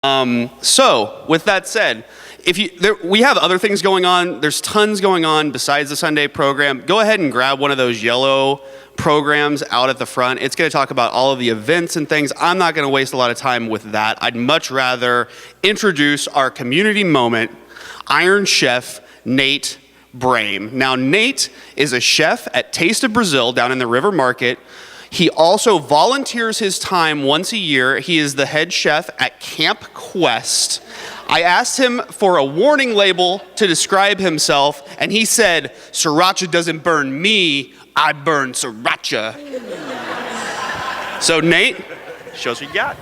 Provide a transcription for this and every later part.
So, with that said, we have other things going on. There's tons going on besides the Sunday program. Go ahead and grab one of those yellow programs out at the front. It's going to talk about all of the events and things. I'm not going to waste a lot of time with that. I'd much rather introduce our community moment, Iron Chef Nate Brame. Now, Nate is a chef at Taste of Brazil down in the River Market. He also volunteers his time once a year. He is the head chef at Camp Quest. I asked him for a warning label to describe himself, and he said, "Sriracha doesn't burn me, I burn sriracha." So Nate, show us what you got.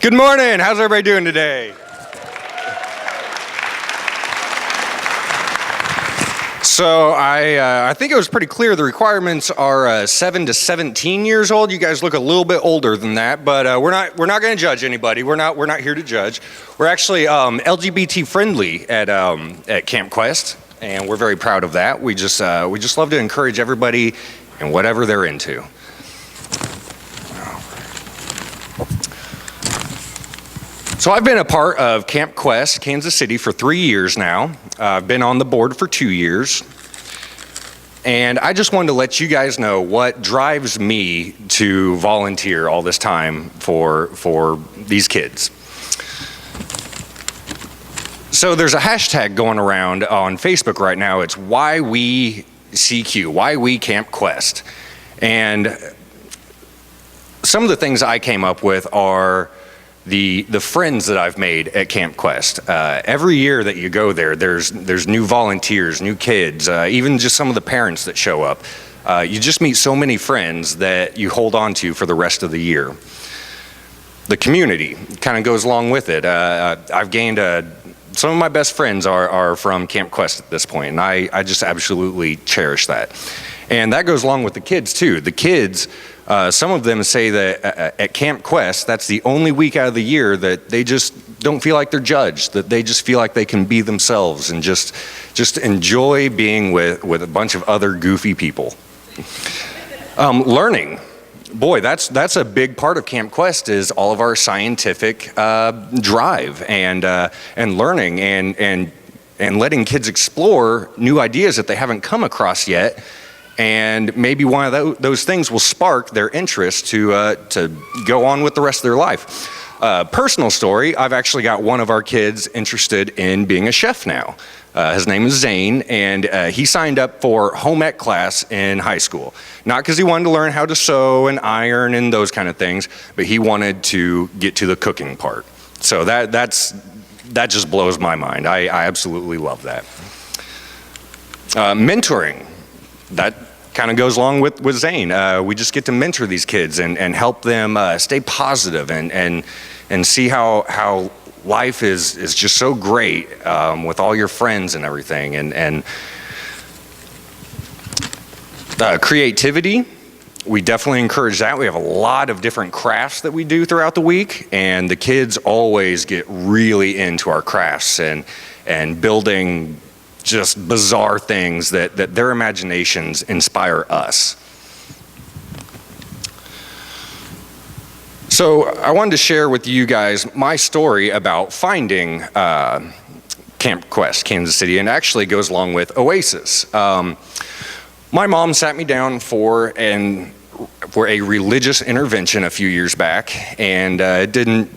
Good morning, how's everybody doing today? So I think it was pretty clear the requirements are 7 to 17 years old. You guys look a little bit older than that, but we're not going to judge anybody. We're not here to judge. We're actually LGBT friendly at Camp Quest, and we're very proud of that. We just love to encourage everybody in whatever they're into. So I've been a part of Camp Quest, Kansas City, for 3 years now. I've been on the board for 2 years. And I just wanted to let you guys know what drives me to volunteer all this time for these kids. So there's a hashtag going around on Facebook right now. It's why we CQ, why we Camp Quest. And some of the things I came up with are the friends that I've made at Camp Quest. Every year that you go there, there's new volunteers, new kids, even just some of the parents that show up. You just meet so many friends that you hold on to for the rest of the year. The community kind of goes along with it. I've gained some of my best friends are from Camp Quest at this point, and I just absolutely cherish that. And that goes along with the kids too. The kids, some of them say that at Camp Quest, that's the only week out of the year that they just don't feel like they're judged, that they just feel like they can be themselves and just enjoy being with a bunch of other goofy people. Learning. Boy, that's a big part of Camp Quest is all of our scientific drive and learning and letting kids explore new ideas that they haven't come across yet. And maybe one of those things will spark their interest to go on with the rest of their life. Personal story, I've actually got one of our kids interested in being a chef now. His name is Zane, and he signed up for home ec class in high school. Not because he wanted to learn how to sew and iron and those kind of things, but he wanted to get to the cooking part. So that just blows my mind. I absolutely love that. Mentoring. That kind of goes along with Zane. We just get to mentor these kids and help them stay positive and see how life is just so great with all your friends and everything. And creativity, we definitely encourage that. We have a lot of different crafts that we do throughout the week, and the kids always get really into our crafts and building just bizarre things that their imaginations inspire us. So I wanted to share with you guys my story about finding Camp Quest, Kansas City, and actually goes along with Oasis. My mom sat me down for a religious intervention a few years back, and it didn't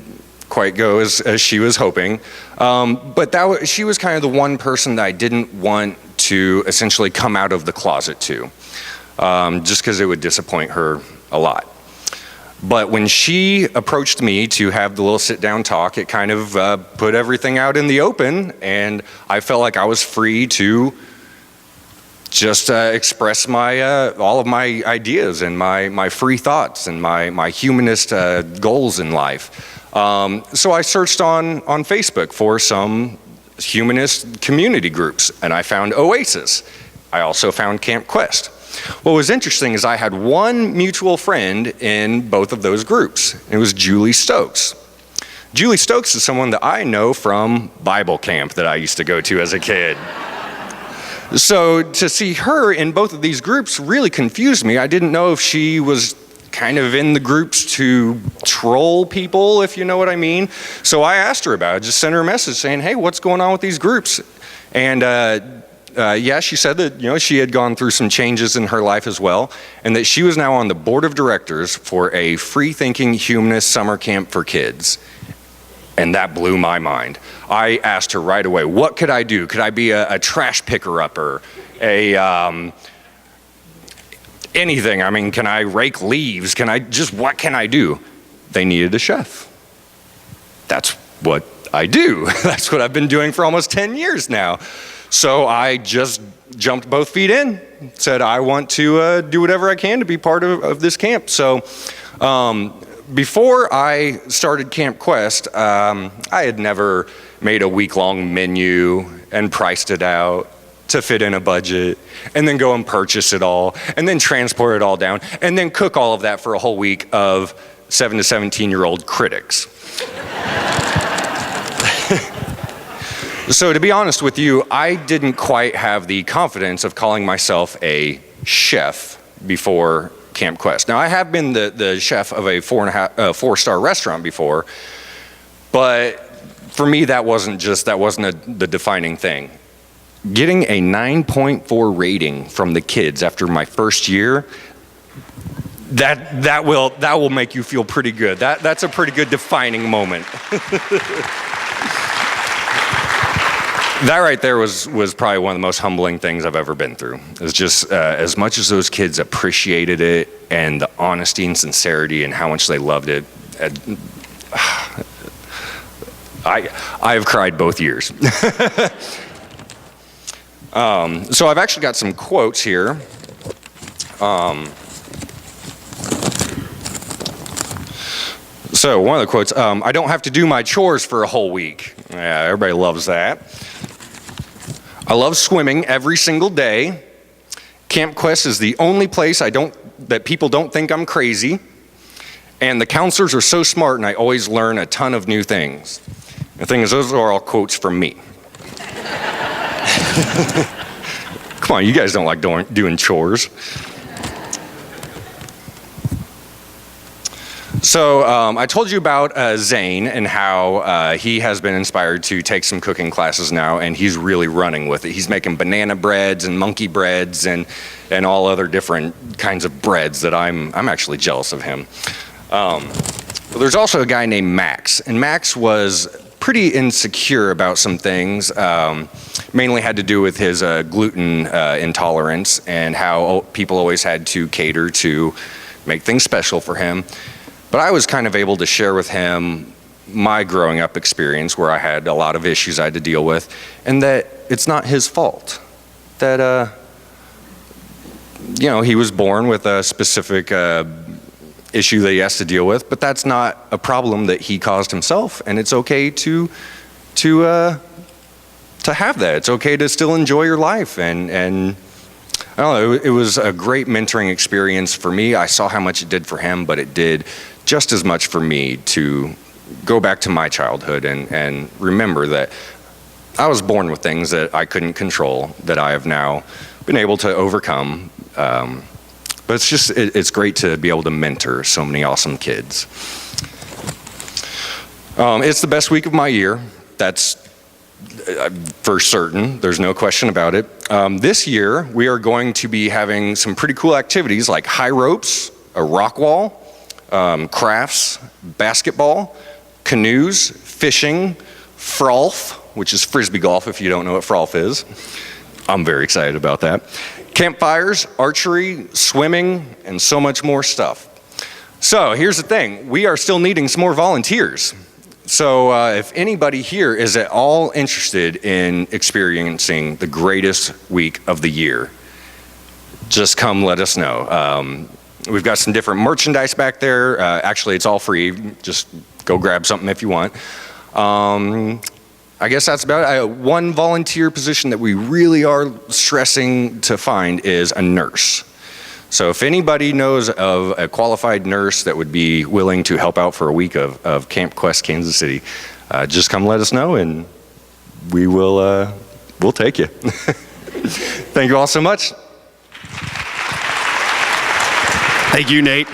quite go as she was hoping. But she was kind of the one person that I didn't want to essentially come out of the closet to, just because it would disappoint her a lot. But when she approached me to have the little sit-down talk, it kind of put everything out in the open, and I felt like I was free to just express all of my ideas and my free thoughts and my humanist goals in life. So I searched on Facebook for some humanist community groups, and I found Oasis. I also found Camp Quest. What was interesting is I had one mutual friend in both of those groups. It was Julie Stokes. Julie Stokes is someone that I know from Bible camp that I used to go to as a kid. So to see her in both of these groups really confused me. I didn't know if she was kind of in the groups to troll people, if you know what I mean. So I asked her about it, just sent her a message saying, hey, what's going on with these groups? And yeah, she said that, you know, she had gone through some changes in her life as well, and that she was now on the board of directors for a free-thinking humanist summer camp for kids. And that blew my mind. I asked her right away, what could I do? Could I be a trash picker-upper? Anything? I mean, can I rake leaves? What can I do? They needed a chef. That's what I do. That's what I've been doing for almost 10 years now. So I just jumped both feet in, said I want to do whatever I can to be part of this camp. So before I started Camp Quest, I had never made a week-long menu and priced it out to fit in a budget, and then go and purchase it all, and then transport it all down, and then cook all of that for a whole week of 7 to 17-year-old critics. So to be honest with you, I didn't quite have the confidence of calling myself a chef before Camp Quest. Now, I have been the chef of a 4-star restaurant before, but for me, that wasn't the defining thing. Getting a 9.4 rating from the kids after my first year, that will make you feel pretty good. That's a pretty good defining moment. That right there was probably one of the most humbling things I've ever been through. It's just as much as those kids appreciated it and the honesty and sincerity and how much they loved it. I have cried both years. So I've actually got some quotes here. So one of the quotes, I don't have to do my chores for a whole week. Yeah, everybody loves that. I love swimming every single day. Camp Quest is the only place that people don't think I'm crazy. And the counselors are so smart and I always learn a ton of new things. The thing is, those are all quotes from me. Come on, you guys don't like doing chores. So I told you about Zane and how he has been inspired to take some cooking classes now, and he's really running with it. He's making banana breads and monkey breads and all other different kinds of breads that I'm actually jealous of him. There's also a guy named Max, and Max was pretty insecure about some things, mainly had to do with his gluten intolerance and how people always had to cater to make things special for him. But I was kind of able to share with him my growing up experience where I had a lot of issues I had to deal with, and that it's not his fault. That, you know, he was born with a specific issue that he has to deal with, but that's not a problem that he caused himself, and it's okay to have that. It's okay to still enjoy your life, and I don't know, it was a great mentoring experience for me. I saw how much it did for him, but it did just as much for me to go back to my childhood and remember that I was born with things that I couldn't control, that I have now been able to overcome. But it's great to be able to mentor so many awesome kids. It's the best week of my year. That's for certain. There's no question about it. This year, we are going to be having some pretty cool activities like high ropes, a rock wall, crafts, basketball, canoes, fishing, frolf, which is frisbee golf if you don't know what frolf is. I'm very excited about that. Campfires, archery, swimming, and so much more stuff. So here's the thing. We are still needing some more volunteers. So if anybody here is at all interested in experiencing the greatest week of the year, just come let us know. We've got some different merchandise back there. Actually, it's all free. Just go grab something if you want. I guess that's about it. One volunteer position that we really are stressing to find is a nurse. So if anybody knows of a qualified nurse that would be willing to help out for a week of Camp Quest Kansas City, just come let us know and we'll take you. Thank you all so much. Thank you, Nate.